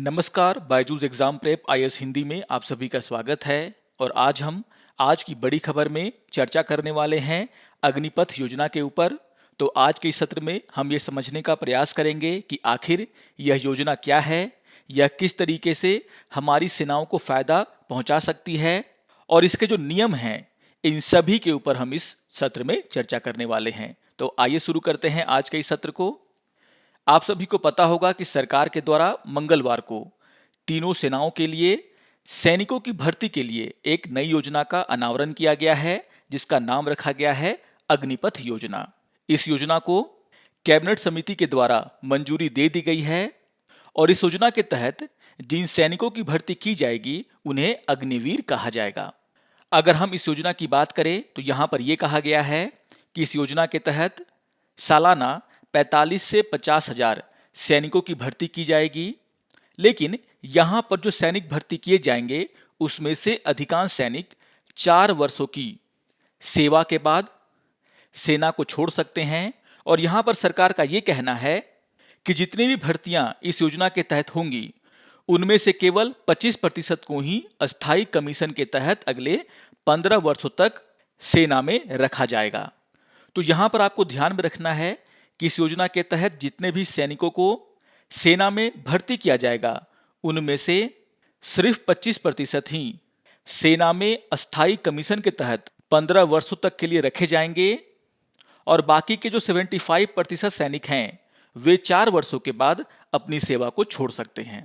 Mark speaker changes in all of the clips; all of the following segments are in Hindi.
Speaker 1: नमस्कार, Byju's exam prep IAS Hindi में आप सभी का स्वागत है। और आज हम आज की बड़ी खबर में चर्चा करने वाले हैं अग्निपथ योजना के ऊपर। तो आज के इस सत्र में हम ये समझने का प्रयास करेंगे कि आखिर यह योजना क्या है, यह किस तरीके से हमारी सेनाओं को फायदा पहुंचा सकती है और इसके जो नियम हैं इन सभी के ऊपर हम इस सत्र में चर्चा करने वाले हैं। तो आइए शुरू करते हैं आज के इस सत्र को। आप सभी को पता होगा कि सरकार के द्वारा मंगलवार को तीनों सेनाओं के लिए सैनिकों की भर्ती के लिए एक नई योजना का अनावरण किया गया है, जिसका नाम रखा गया है अग्निपथ योजना। इस योजना को कैबिनेट समिति के द्वारा मंजूरी दे दी गई है और इस योजना के तहत जिन सैनिकों की भर्ती की जाएगी उन्हें अग्निवीर कहा जाएगा। अगर हम इस योजना की बात करें तो यहाँ पर यह कहा गया है कि इस योजना के तहत सालाना 45 से 50 हजार सैनिकों की भर्ती की जाएगी। लेकिन यहाँ पर जो सैनिक भर्ती किए जाएंगे उसमें से अधिकांश सैनिक 4 वर्षों की सेवा के बाद सेना को छोड़ सकते हैं। और यहाँ पर सरकार का ये कहना है कि जितनी भी भर्तियां इस योजना के तहत होंगी उनमें से केवल 25% को ही अस्थायी कमीशन के तहत अगले 15 वर्षों तक सेना में रखा जाएगा। तो यहाँ पर आपको ध्यान में रखना है कि इस योजना के तहत जितने भी सैनिकों को सेना में भर्ती किया जाएगा उनमें से सिर्फ 25% ही सेना में अस्थायी कमीशन के तहत 15 वर्षों तक के लिए रखे जाएंगे और बाकी के जो 75% सैनिक हैं वे 4 वर्षों के बाद अपनी सेवा को छोड़ सकते हैं।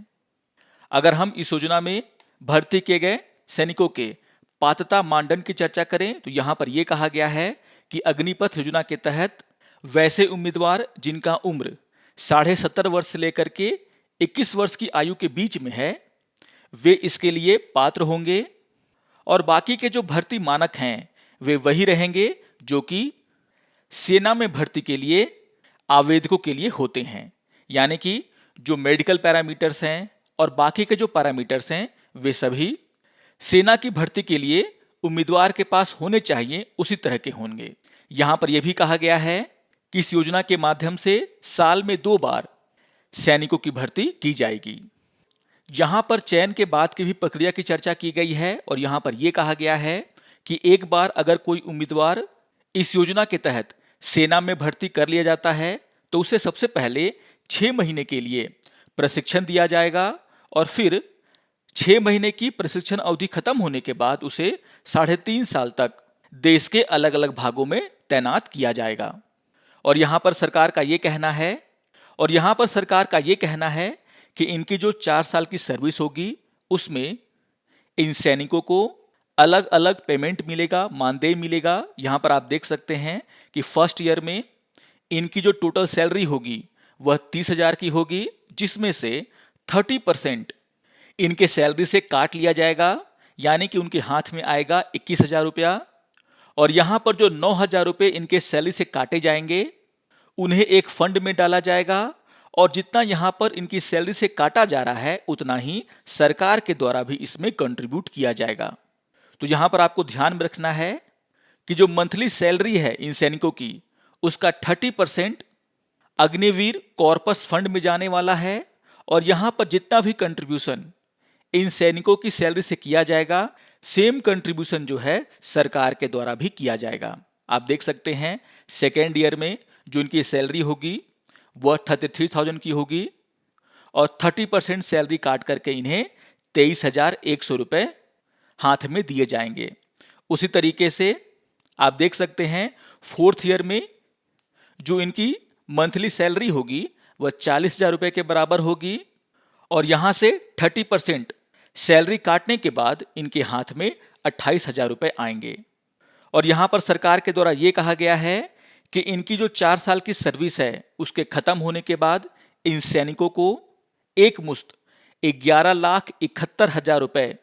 Speaker 1: अगर हम इस योजना में भर्ती किए गए सैनिकों के पात्रता मानदंड की चर्चा करें तो यहाँ पर यह कहा गया है कि अग्निपथ योजना के तहत वैसे उम्मीदवार जिनका उम्र 70.5 वर्ष से लेकर के 21 वर्ष की आयु के बीच में है वे इसके लिए पात्र होंगे और बाकी के जो भर्ती मानक हैं वे वही रहेंगे जो कि सेना में भर्ती के लिए आवेदकों के लिए होते हैं। यानी कि जो मेडिकल पैरामीटर्स हैं और बाकी के जो पैरामीटर्स हैं वे सभी सेना की भर्ती के लिए उम्मीदवार के पास होने चाहिए उसी तरह के होंगे। यहाँ पर यह भी कहा गया है कि इस योजना के माध्यम से साल में 2 बार सैनिकों की भर्ती की जाएगी। यहाँ पर चयन के बाद की भी प्रक्रिया की चर्चा की गई है और यहाँ पर यह कहा गया है कि एक बार अगर कोई उम्मीदवार इस योजना के तहत सेना में भर्ती कर लिया जाता है तो उसे सबसे पहले 6 महीने के लिए प्रशिक्षण दिया जाएगा और फिर 6 महीने की प्रशिक्षण अवधि खत्म होने के बाद उसे 3.5 साल तक देश के अलग अलग भागों में तैनात किया जाएगा। और यहाँ पर सरकार का ये कहना है कि इनकी जो 4 साल की सर्विस होगी उसमें इन सैनिकों को अलग अलग पेमेंट मिलेगा, मानदेय मिलेगा। यहाँ पर आप देख सकते हैं कि फर्स्ट ईयर में इनकी जो टोटल सैलरी होगी वह 30,000 की होगी, जिसमें से 30% इनके सैलरी से काट लिया जाएगा, यानी कि उनके हाथ में आएगा 21,000 रुपया। और यहाँ पर जो 9,000 रुपये इनके सैलरी से काटे जाएंगे उन्हें एक फंड में डाला जाएगा और जितना यहाँ पर इनकी सैलरी से काटा जा रहा है उतना ही सरकार के द्वारा भी इसमें कंट्रीब्यूट किया जाएगा। तो यहाँ पर आपको ध्यान में रखना है कि जो मंथली सैलरी है इन सैनिकों की उसका 30% अग्निवीर कॉर्पस फंड में जाने वाला है और यहाँ पर जितना भी कंट्रीब्यूशन इन सैनिकों की सैलरी से किया जाएगा सेम कंट्रीब्यूशन जो है सरकार के द्वारा भी किया जाएगा। आप देख सकते हैं सेकेंड ईयर में जो इनकी सैलरी होगी वह 33,000 की होगी और 30% सैलरी काट करके इन्हें 23,100 रुपये हाथ में दिए जाएंगे। उसी तरीके से आप देख सकते हैं 4th ईयर में जो इनकी मंथली सैलरी होगी वह 40,000 रुपये के बराबर होगी और यहाँ से 30% सैलरी काटने के बाद इनके हाथ में 28,000 रुपये आएंगे। और यहाँ पर सरकार के द्वारा ये कहा गया है कि इनकी जो 4 साल की सर्विस है उसके खत्म होने के बाद इन सैनिकों को एक मुश्त 11,71,000 रुपये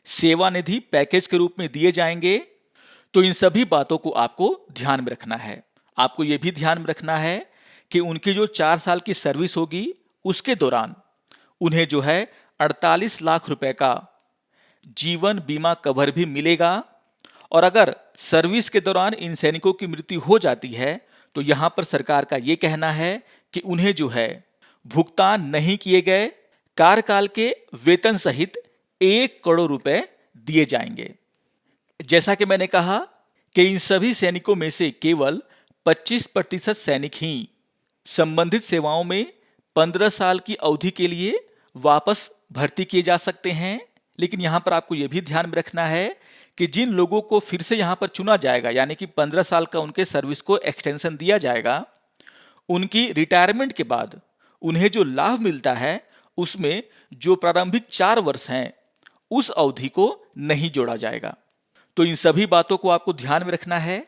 Speaker 1: सेवानिधि पैकेज के रूप में दिए जाएंगे। तो इन सभी बातों को आपको ध्यान में रखना है। आपको यह भी ध्यान में रखना है कि उनकी जो 4 साल की सर्विस होगी उसके दौरान उन्हें जो है 48 लाख रुपए का जीवन बीमा कवर भी मिलेगा। और अगर सर्विस के दौरान इन सैनिकों की मृत्यु हो जाती है तो यहाँ पर सरकार का ये कहना है कि उन्हें जो है भुगतान नहीं किए गए कार्यकाल के वेतन सहित 1 करोड़ रुपए दिए जाएंगे। जैसा कि मैंने कहा कि इन सभी सैनिकों में से केवल 25% सैनिक ही संबंधित सेवाओं में 15 साल की अवधि के लिए वापस भर्ती किए जा सकते हैं। लेकिन यहां पर आपको यह भी ध्यान में रखना है कि जिन लोगों को फिर से यहां पर चुना जाएगा, यानी कि 15 साल का उनके सर्विस को एक्सटेंशन दिया जाएगा, उनकी रिटायरमेंट के बाद उन्हें जो लाभ मिलता है उसमें जो प्रारंभिक 4 वर्ष हैं उस अवधि को नहीं जोड़ा जाएगा। तो इन सभी बातों को आपको ध्यान में रखना है।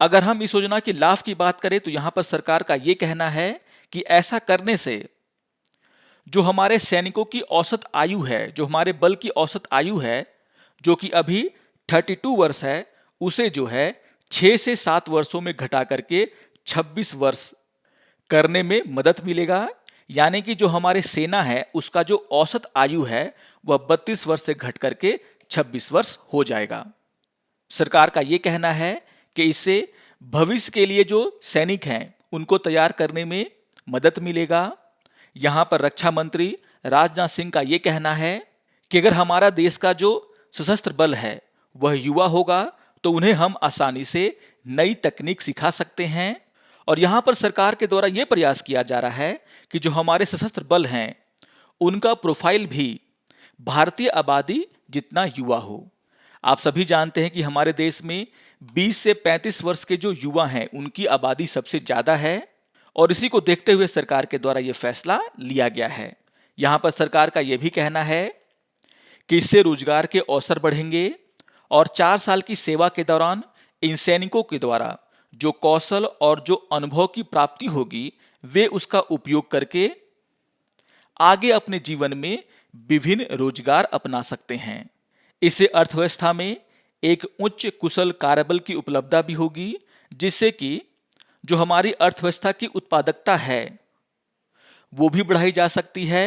Speaker 1: अगर हम इस योजना के लाभ की बात करें तो यहां पर सरकार का यह कहना है कि ऐसा करने से जो हमारे सैनिकों की औसत आयु है, जो हमारे बल की औसत आयु है, जो कि अभी 32 वर्ष है, उसे जो है 6 से 7 वर्षों में घटा करके 26 वर्ष करने में मदद मिलेगा। यानी कि जो हमारे सेना है उसका जो औसत आयु है वह 32 वर्ष से घट करके 26 वर्ष हो जाएगा। सरकार का यह कहना है कि इससे भविष्य के लिए जो सैनिक हैं उनको तैयार करने में मदद मिलेगा। यहां पर रक्षा मंत्री राजनाथ सिंह का यह कहना है कि अगर हमारा देश का जो सशस्त्र बल है वह युवा होगा तो उन्हें हम आसानी से नई तकनीक सिखा सकते हैं। और यहां पर सरकार के द्वारा यह प्रयास किया जा रहा है कि जो हमारे सशस्त्र बल हैं उनका प्रोफाइल भी भारतीय आबादी जितना युवा हो। आप सभी जानते हैं कि हमारे देश में 20 से 35 वर्ष के जो युवा हैं उनकी आबादी सबसे ज्यादा है और इसी को देखते हुए सरकार के द्वारा यह फैसला लिया गया है। यहां पर सरकार का यह भी कहना है कि इससे रोजगार के अवसर बढ़ेंगे और 4 साल की सेवा के दौरान इन सैनिकों के द्वारा जो कौशल और जो अनुभव की प्राप्ति होगी वे उसका उपयोग करके आगे अपने जीवन में विभिन्न रोजगार अपना सकते हैं। इससे अर्थव्यवस्था में एक उच्च कुशल कार्यबल की उपलब्धता भी होगी, जिससे कि जो हमारी अर्थव्यवस्था की उत्पादकता है वो भी बढ़ाई जा सकती है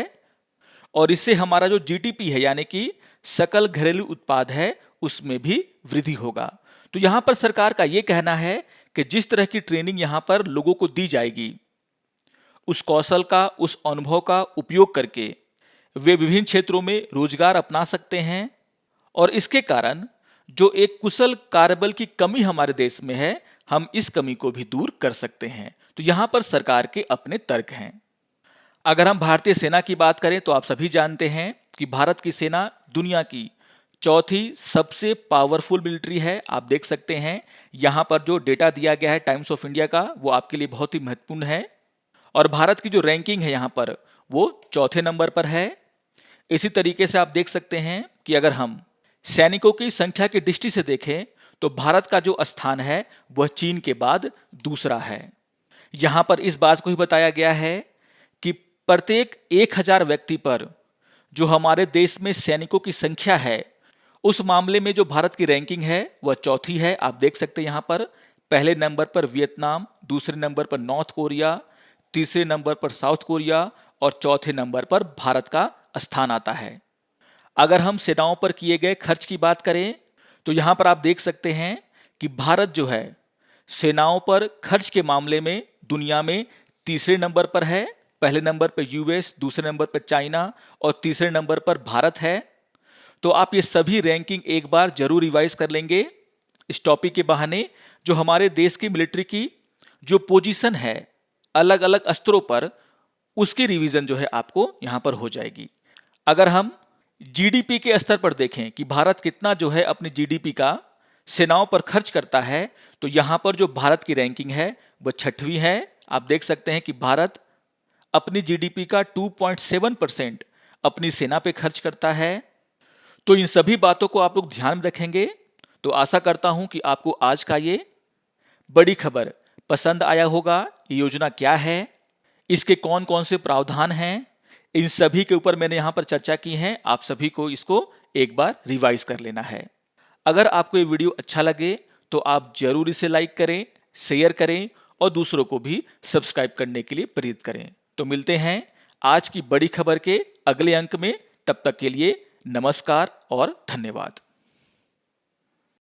Speaker 1: और इससे हमारा जो जीडीपी है यानी कि सकल घरेलू उत्पाद है उसमें भी वृद्धि होगा। तो यहां पर सरकार का यह कहना है कि जिस तरह की ट्रेनिंग यहां पर लोगों को दी जाएगी उस कौशल का, उस अनुभव का उपयोग करके वे विभिन्न क्षेत्रों में रोजगार अपना सकते हैं और इसके कारण जो एक कुशल कार्यबल की कमी हमारे देश में है हम इस कमी को भी दूर कर सकते हैं। तो यहां पर सरकार के अपने तर्क हैं। अगर हम भारतीय सेना की बात करें तो आप सभी जानते हैं कि भारत की सेना दुनिया की चौथी सबसे पावरफुल मिलिट्री है। आप देख सकते हैं यहां पर जो डेटा दिया गया है टाइम्स ऑफ इंडिया का वो आपके लिए बहुत ही महत्वपूर्ण है और भारत की जो रैंकिंग है यहां पर वो चौथे नंबर पर है। इसी तरीके से आप देख सकते हैं कि अगर हम सैनिकों की संख्या की दृष्टि से देखें तो भारत का जो स्थान है वह चीन के बाद दूसरा है। यहां पर इस बात को ही बताया गया है कि प्रत्येक 1000 व्यक्ति पर जो हमारे देश में सैनिकों की संख्या है उस मामले में जो भारत की रैंकिंग है वह चौथी है। आप देख सकते हैं यहां पर पहले नंबर पर वियतनाम, दूसरे नंबर पर नॉर्थ कोरिया, तीसरे नंबर पर साउथ कोरिया और चौथे नंबर पर भारत का स्थान आता है। अगर हम सेनाओं पर किए गए खर्च की बात करें तो यहां पर आप देख सकते हैं कि भारत जो है सेनाओं पर खर्च के मामले में दुनिया में तीसरे नंबर पर है। पहले नंबर पर यूएस, दूसरे नंबर पर चाइना और तीसरे नंबर पर भारत है। तो आप ये सभी रैंकिंग एक बार जरूर रिवाइज कर लेंगे इस टॉपिक के बहाने। जो हमारे देश की मिलिट्री की जो पोजीशन है अलग अलग स्तरों पर उसकी रिवीजन जो है आपको यहां पर हो जाएगी। अगर हम जीडीपी के स्तर पर देखें कि भारत कितना जो है अपनी जीडीपी का सेनाओं पर खर्च करता है तो यहां पर जो भारत की रैंकिंग है वह 6वीं है। आप देख सकते हैं कि भारत अपनी जीडीपी का 2.7% अपनी सेना पे खर्च करता है। तो इन सभी बातों को आप लोग ध्यान में रखेंगे। तो आशा करता हूं कि आपको आज का ये बड़ी खबर पसंद आया होगा। ये योजना क्या है, इसके कौन कौन से प्रावधान हैं, इन सभी के ऊपर मैंने यहां पर चर्चा की है। आप सभी को इसको एक बार रिवाइज कर लेना है। अगर आपको ये वीडियो अच्छा लगे तो आप जरूर इसे लाइक करें, शेयर करें और दूसरों को भी सब्सक्राइब करने के लिए प्रेरित करें। तो मिलते हैं आज की बड़ी खबर के अगले अंक में। तब तक के लिए नमस्कार और धन्यवाद।